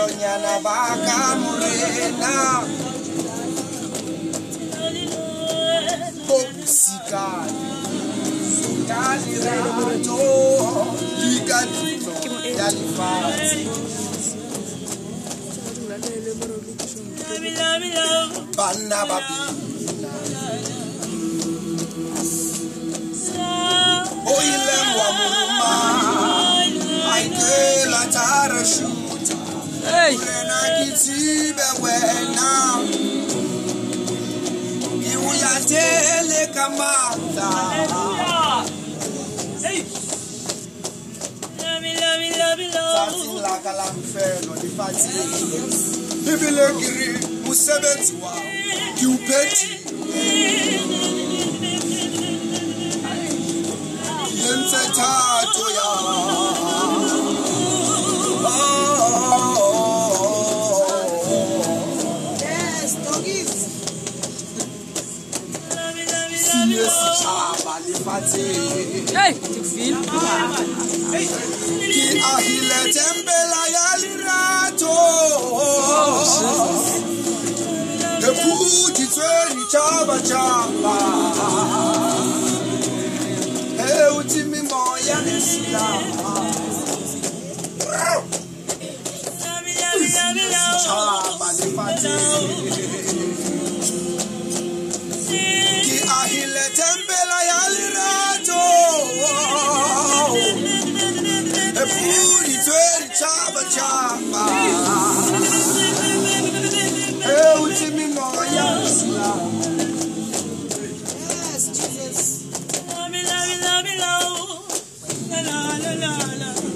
Nyana baka morena Popsika Sukali rato Likadino Yalifati Bana babina Oilem wa muruma Aike la tarashuta Urena kitibe wena Iuya tele kamata Something like a lamb fair no the fatty Bibile giri musebetiwa Kiupeti Yense tato ya Yes, doggies Yes, chabali fati Hey, tu filho Ki ahile tembela yalirato Eputi tsweni chaba chaba Utimi moya nesila Chaba ni fati Ki ahile tembela yalirato Eputi tsweni chaba chaba Utimi moya nesila Yes, Jesus. La la la la la la la la.